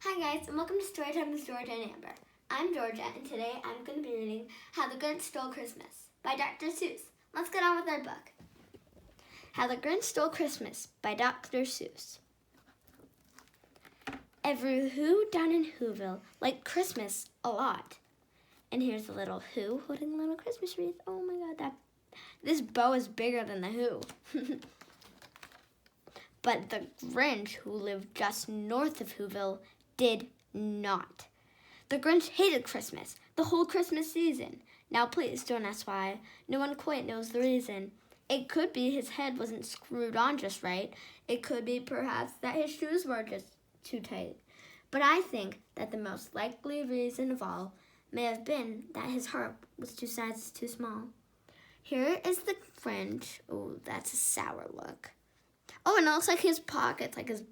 Hi guys, and welcome to Storytime with Georgia and Amber. I'm Georgia, and today I'm going to be reading How the Grinch Stole Christmas by Dr. Seuss. Let's get on with our book. How the Grinch Stole Christmas by Dr. Seuss. Every Who down in Whoville liked Christmas a lot. And here's a little Who holding a little Christmas wreath. Oh my god, this bow is bigger than the Who. But the Grinch, who lived just north of Whoville, did not. The Grinch hated Christmas, the whole Christmas season. Now please don't ask why. No one quite knows the reason. It could be his head wasn't screwed on just right. It could be perhaps that his shoes were just too tight. But I think that the most likely reason of all may have been that his heart was 2 sizes too small. Here is the Grinch. Oh, that's a sour look. Oh, and it looks like his pockets, like his...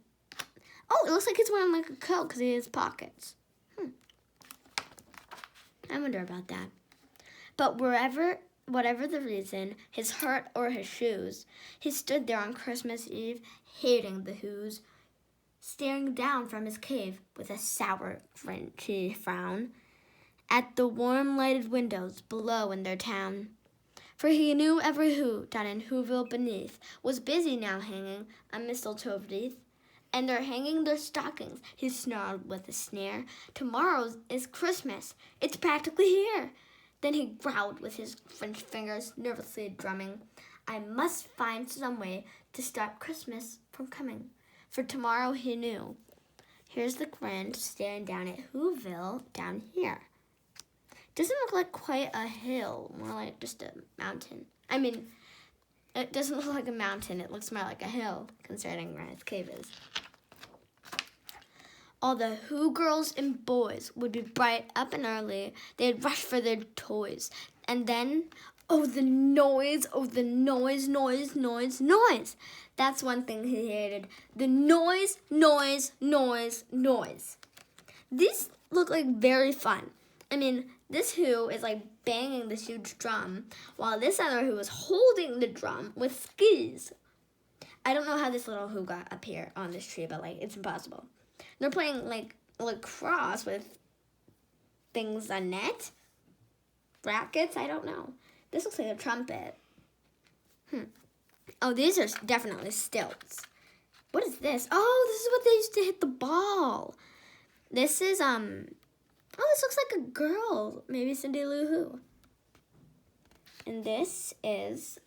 Oh, it looks like he's wearing like a coat because he has pockets. I wonder about that. But whatever the reason, his heart or his shoes, he stood there on Christmas Eve, hating the Who's, staring down from his cave with a sour, Grinchy frown at the warm lighted windows below in their town. For he knew every Who down in Whoville beneath was busy now hanging a mistletoe wreath. And they're hanging their stockings, he snarled with a sneer. Tomorrow is Christmas. It's practically here. Then he growled with his French fingers nervously drumming. I must find some way to stop Christmas from coming. For tomorrow he knew. Here's the Grinch staring down at Whoville down here. Doesn't look like quite a hill, more like just a mountain. I mean, it doesn't look like a mountain. It looks more like a hill, considering where his cave is. All the Who girls and boys would be bright up and early. They'd rush for their toys. And then, oh, the noise, noise. That's one thing he hated. The noise. These look like very fun. I mean, this Who is like banging this huge drum, while this other Who is holding the drum with skis. I don't know how this little Who got up here on this tree, but like it's impossible. They're playing like lacrosse with things on net, rackets. I don't know. This looks like a trumpet. Oh, these are definitely stilts. What is this? Oh, this is what they used to hit the ball. This is Oh, this looks like a girl. Maybe Cindy Lou Who. And this is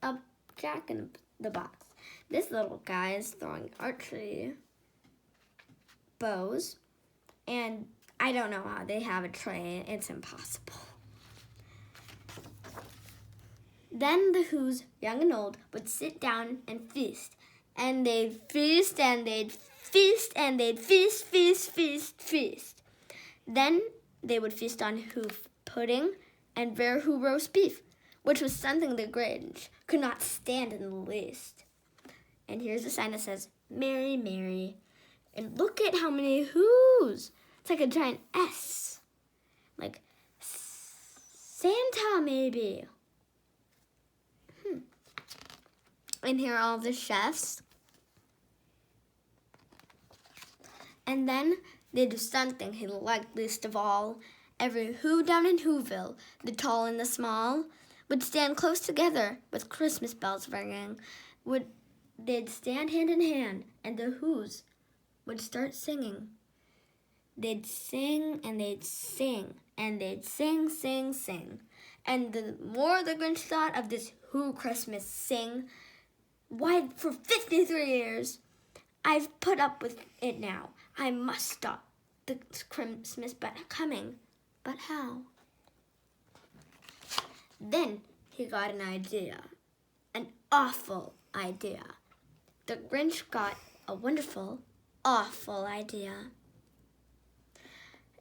a Jack in the Box. This little guy is throwing archery bows. And I don't know how they have a tray. It's impossible. Then the Who's, young and old, would sit down and feast. And they'd feast and they'd feast and they'd feast. Then they would feast on Who pudding and rare Who roast beef, which was something the Grinch could not stand in the least. And here's a sign that says, Merry, Merry. And look at how many Who's. It's like a giant S. Like Santa, maybe. And here are all the chefs. And then they do something he liked least of all. Every Who down in Whoville, the tall and the small, would stand close together with Christmas bells ringing. They'd stand hand in hand, and the Who's would start singing. They'd sing, and they'd sing, and they'd sing. And the more the Grinch thought of this Who Christmas sing, why, for 53 years, I've put up with it now. I must stop the Christmas coming. But how? Then he got an idea. An awful idea. The Grinch got a wonderful, awful idea.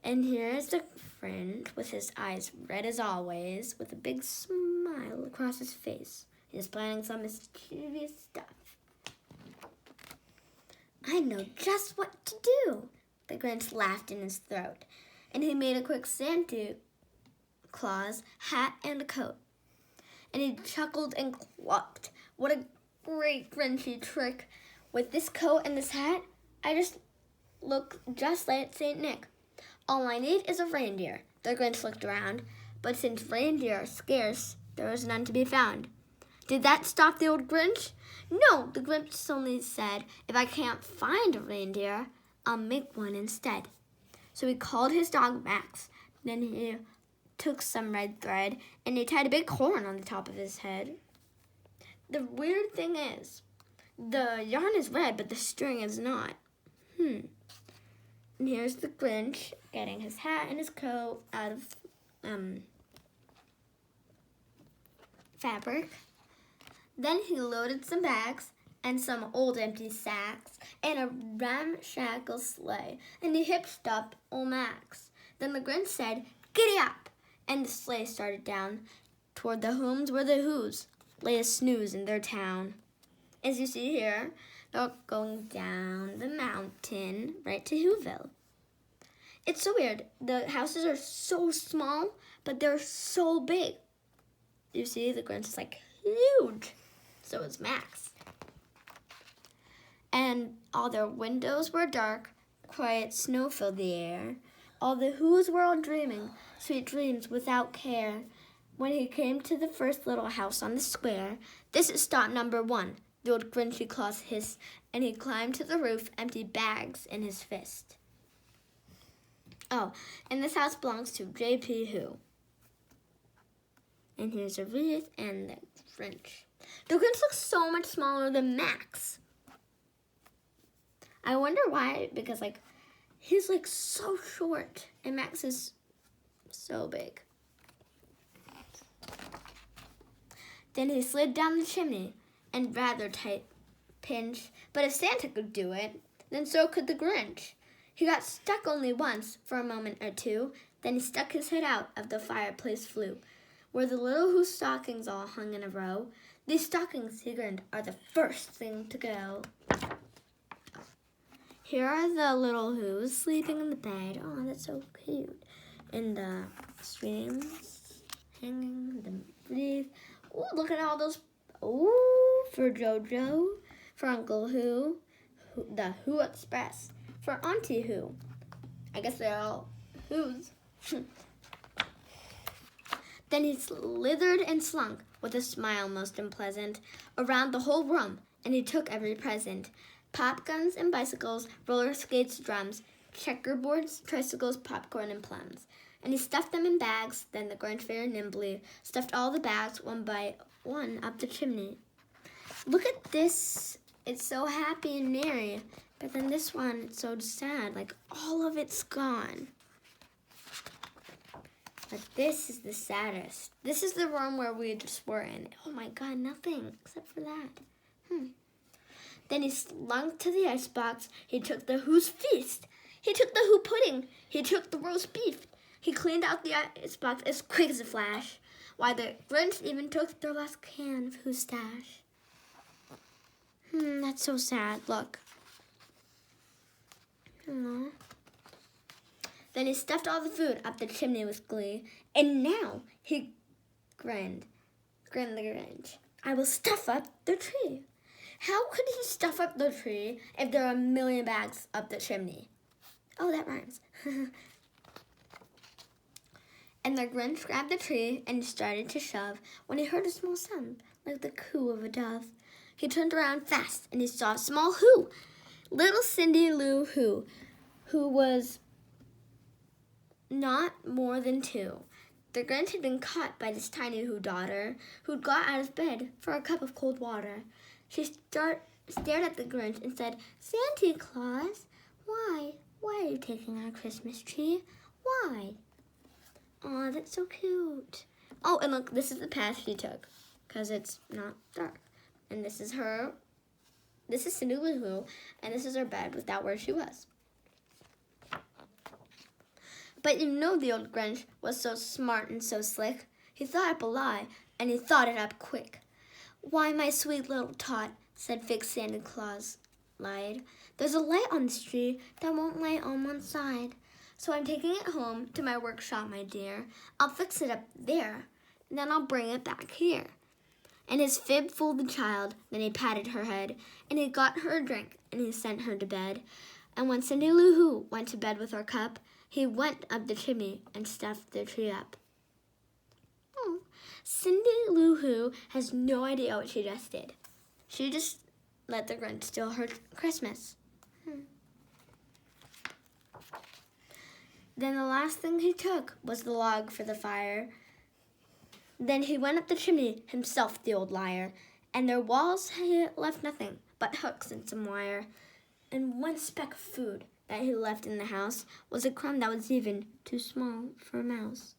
And here's the Grinch with his eyes red as always, with a big smile across his face. He's planning some mischievous stuff. I know just what to do. The Grinch laughed in his throat, and he made a quick Santa Claus hat and a coat. And he chuckled and clucked. What a great Grinchy trick. With this coat and this hat, I just look just like St. Nick. All I need is a reindeer. The Grinch looked around, but since reindeer are scarce, there was none to be found. Did that stop the old Grinch? No, the Grinch only said, if I can't find a reindeer, I'll make one instead. So he called his dog Max. Then he took some red thread and he tied a big horn on the top of his head. The weird thing is, the yarn is red, but the string is not. And here's the Grinch getting his hat and his coat out of fabric. Then he loaded some bags and some old empty sacks and a ramshackle sleigh, and he hitched up old Max. Then the Grinch said, "Giddy up!" And the sleigh started down toward the homes where the Whos lay a snooze in their town. As you see here, they're going down the mountain right to Whoville. It's so weird. The houses are so small, but they're so big. You see, the Grinch is like huge. So is Max. And all their windows were dark. Quiet snow filled the air. All the Whos were all dreaming, sweet dreams without care. When he came to the first little house on the square, "This is stop number 1, the old Grinchy Claus hissed, and he climbed to the roof, empty bags in his fist. Oh, and this house belongs to J.P. Who. And here's a wreath and the Grinch. The Grinch looks so much smaller than Max. I wonder why, because he's so short and Max is so big. Then he slid down the chimney and rather tight pinch, but if Santa could do it, then so could the Grinch. He got stuck only once for a moment or two, then he stuck his head out of the fireplace flue, where the little Who's stockings all hung in a row. These stockings, he grinned, are the first thing to go. Here are the little Who's sleeping in the bed. Oh, that's so cute. And the strings hanging, the wreath. Oh, look at all those. Oh, for JoJo, for Uncle Who, the Who Express, for Auntie Who. I guess they're all Who's. Then he slithered and slunk, with a smile most unpleasant, around the whole room, and he took every present. Pop guns and bicycles, roller skates, drums, checkerboards, tricycles, popcorn, and plums. And he stuffed them in bags. Then the Grinch very nimbly stuffed all the bags one by one up the chimney. Look at this. It's so happy and merry. But then this one, it's so sad. All of it's gone. But this is the saddest. This is the room where we just were in. Oh my God, nothing except for that. Then he slunk to the icebox. He took the Who's feast. He took the Who pudding. He took the roast beef. He cleaned out the icebox as quick as a flash. Why, the Grinch even took their last can of Who's stash. That's so sad. Look. Aww. Then he stuffed all the food up the chimney with glee. And now he grinned the Grinch. I will stuff up the tree. How could he stuff up the tree if there are a million bags up the chimney? Oh, that rhymes. And the Grinch grabbed the tree and started to shove when he heard a small sound, like the coo of a dove. He turned around fast and he saw a small Who, little Cindy Lou who was not more than 2. The Grinch had been caught by this tiny Who daughter, who'd got out of bed for a cup of cold water. She stared at the Grinch and said, "Santa Claus, why are you taking our Christmas tree? Why?" Aw, that's so cute. Oh, and look, this is the path she took, because it's not dark. And this is her. This is Cindy Lou Who, and this is her bed without where she was. But you know the old Grinch was so smart and so slick. He thought up a lie, and he thought it up quick. "Why, my sweet little tot," said fake Santa Claus, lied. "There's a light on this tree that won't light on one side. So I'm taking it home to my workshop, my dear. I'll fix it up there, and then I'll bring it back here." And his fib fooled the child, then he patted her head, and he got her a drink, and he sent her to bed. And when Cindy Lou Who went to bed with her cup, he went up the chimney and stuffed the tree up. Oh, Cindy Lou Who has no idea what she just did. She just let the Grinch steal her Christmas. Then the last thing he took was the log for the fire. Then he went up the chimney himself, the old liar, and their walls he left nothing but hooks and some wire. And one speck of food that he left in the house was a crumb that was even too small for a mouse.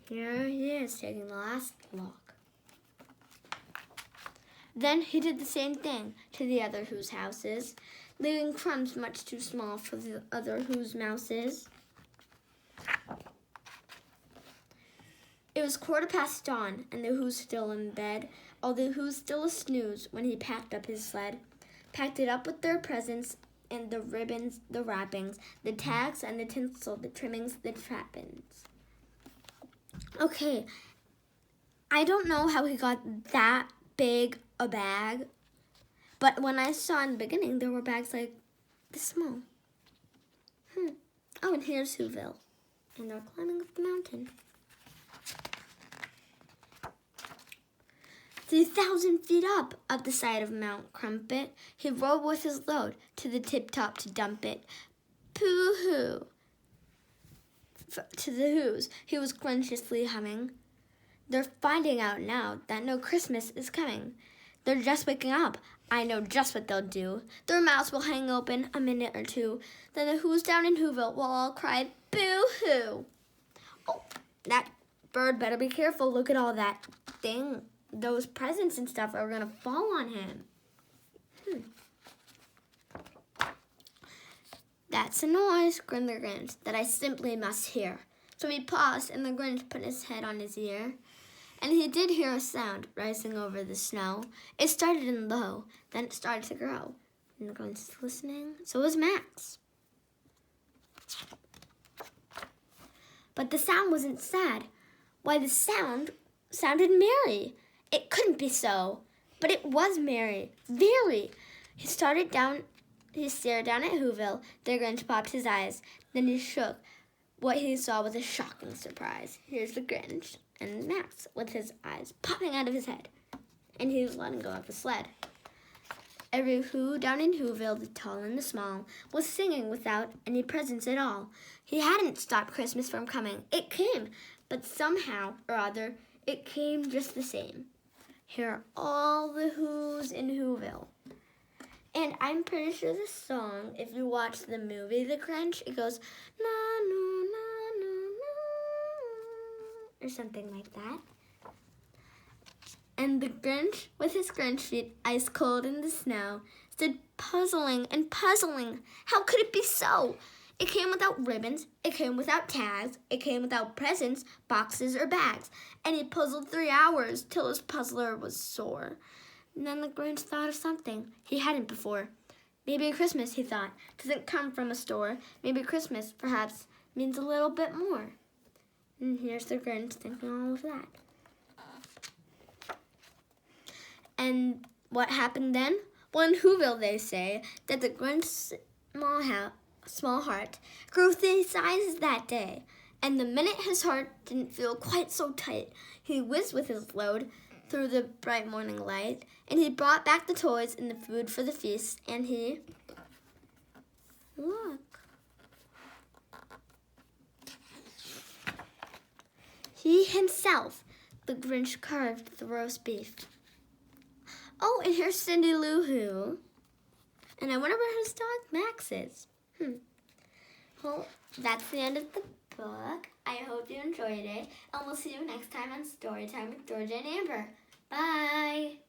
Here he is taking the last log. Then he did the same thing to the other Who's houses, leaving crumbs much too small for the other Who's mouses. It was 15:15 dawn, and the Who's still in bed, all the Who's still a snooze when he packed up his sled. Packed it up with their presents and the ribbons, the wrappings, the tags and the tinsel, the trimmings, the trappings. Okay, I don't know how he got that big a bag, but when I saw in the beginning, there were bags like this small. Oh, and here's Whoville, and they're climbing up the mountain. 3,000 feet up the side of Mount Crumpet, he rode with his load to the tip-top to dump it. Pooh-hoo! To the Who's, he was grinchiously humming. They're finding out now that no Christmas is coming. They're just waking up. I know just what they'll do. Their mouths will hang open a minute or two. Then the Who's down in Whoville will all cry, boo-hoo! Oh, that bird better be careful. Look at all that thing. Those presents and stuff are going to fall on him. That's a noise, grinned the Grinch, that I simply must hear. So he paused, and the Grinch put his head on his ear. And he did hear a sound rising over the snow. It started in low, then it started to grow. And the Grinch is listening. So was Max. But the sound wasn't sad. Why, the sound sounded merry. It couldn't be so, but it was merry, very. He stared down at Whoville. The Grinch popped his eyes. Then he shook. What he saw was a shocking surprise. Here's the Grinch and Max with his eyes popping out of his head. And he was letting go of the sled. Every Who down in Whoville, the tall and the small, was singing without any presents at all. He hadn't stopped Christmas from coming. It came, but somehow or other, it came just the same. Here are all the Who's in Whoville. And I'm pretty sure this song, if you watch the movie The Grinch, it goes, na, no, na, no, na, or something like that. And the Grinch, with his Grinch feet ice cold in the snow, stood puzzling and puzzling. How could it be so? It came without ribbons, it came without tags, it came without presents, boxes, or bags. And he puzzled 3 hours till his puzzler was sore. And then the Grinch thought of something he hadn't before. Maybe Christmas, he thought, doesn't come from a store. Maybe Christmas, perhaps, means a little bit more. And here's the Grinch thinking all of that. And what happened then? Well, in Whoville, they say that the Grinch's small heart grew 3 sizes that day. And the minute his heart didn't feel quite so tight, he whizzed with his load through the bright morning light, and he brought back the toys and the food for the feast, and look. He himself, the Grinch, carved the roast beef. Oh, and here's Cindy Lou Who. And I wonder where his dog Max is. Well, that's the end of the book. I hope you enjoyed it. And we'll see you next time on Storytime with Georgia and Amber. Bye.